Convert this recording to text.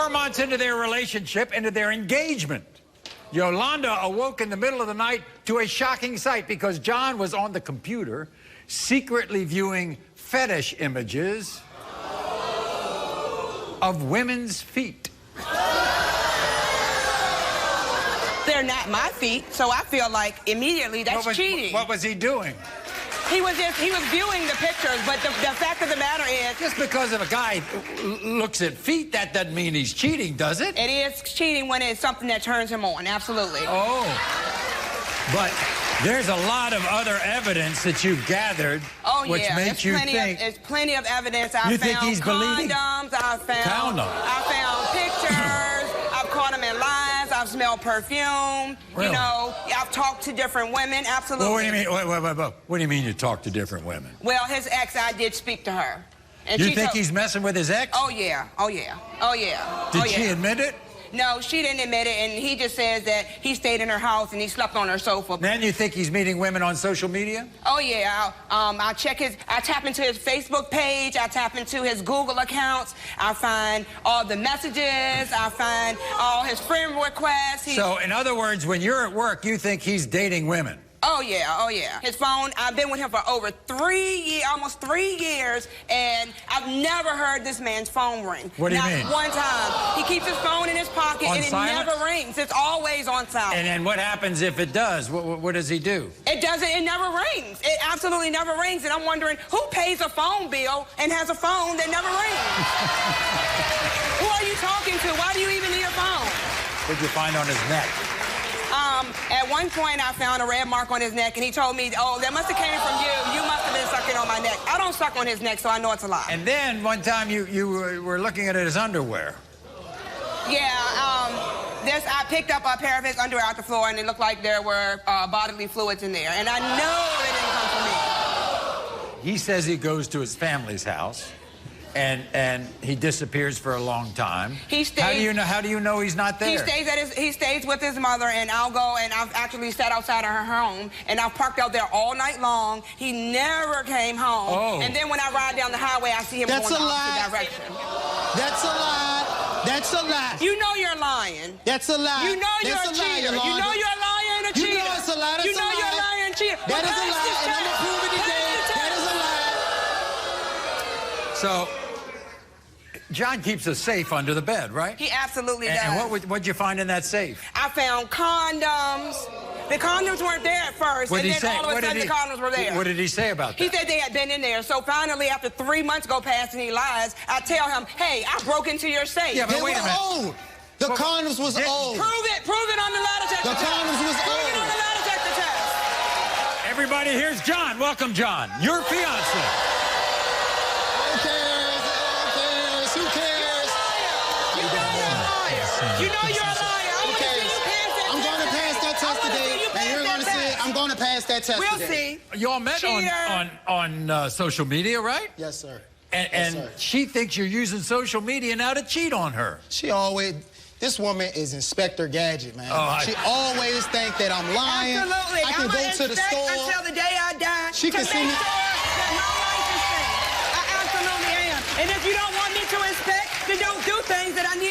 4 months into their relationship, into their engagement, Yolanda awoke in the middle of the night to a shocking sight because John was on the computer secretly viewing fetish images of women's feet. They're not my feet, so I feel like immediately that's cheating. What was he doing? He was viewing the pictures, but the fact of the matter is... Just because if a guy looks at feet, that doesn't mean he's cheating, does it? It is cheating when it's something that turns him on, absolutely. Oh. But there's a lot of other evidence that you've gathered, which makes you think... There's plenty of evidence. I found he's believing? Condoms, I found pictures, I've caught him in lies, I've smelled perfume, Really? You know, I've talked to different women, absolutely. Well, what do you mean? Wait. What do you mean you talk to different women? Well, his ex, I did speak to her. And you think he's messing with his ex? Oh, yeah. Did she admit it? No, she didn't admit it, and he just says that he stayed in her house and he slept on her sofa. Then you think he's meeting women on social media? Oh, yeah. I tap into his Facebook page, I tap into his Google accounts, I find all the messages, I find all his friend requests. So, in other words, when you're at work, you think he's dating women? Oh, yeah. His phone, I've been with him for over almost 3 years, and I've never heard this man's phone ring. What do you mean? Not one time. He keeps his phone in his pocket, On and silent? it never rings. It's always on silent. And then what happens if it does? What does he do? It never rings. It absolutely never rings, and I'm wondering, who pays a phone bill and has a phone that never rings? Who are you talking to? Why do you even need a phone? What'd you find on his neck? At one point, I found a red mark on his neck, and he told me, oh, that must have came from you. You must have been sucking on my neck. I don't suck on his neck, so I know it's a lie. And then one time you were looking at his underwear. Yeah, I picked up a pair of his underwear off the floor, and it looked like there were bodily fluids in there. And I know it didn't come from me. He says he goes to his family's house. And he disappears for a long time. He stays. How do you know he's not there? He stays with his mother, and I'll go, and I've actually sat outside of her home, and I've parked out there all night long. He never came home. Oh. And then when I ride down the highway, I see him going the opposite direction. That's a lie. That's a lie. You know you're lying. That's a lie. You know you're a cheater. You know you're a liar and a cheater. You know it's a lie. That's you know you're a liar and a cheater. That is a lie, and I'm gonna prove it today. That is a lie. So, John keeps a safe under the bed, right? He absolutely does. And what'd you find in that safe? I found condoms. The condoms weren't there at first, and then all of a sudden the condoms were there. What did he say about that? He said they had been in there. So finally, after 3 months go past and he lies, I tell him, hey, I broke into your safe. Yeah, but They wait a minute. old. The condoms was old. Prove it on the lie detector test. The condoms was Prove it old. on the lie detector test. Everybody, here's John. Welcome, John. Your fiance. Who cares? You know you're a liar. You know you're a liar. I want to see you pass that I'm going to pass that test today, and you're going to see it. I'm going to pass that test We'll today. see. Y'all met on social media, right? Yes, sir. And sir. she thinks you're using social media now to cheat on her. She always... This woman is Inspector Gadget, man. She always think that I'm lying. Absolutely. I can go to the store until the day I die. She can see me. That my life is safe. I absolutely am. And if you don't want me to inspect, then don't do things that I need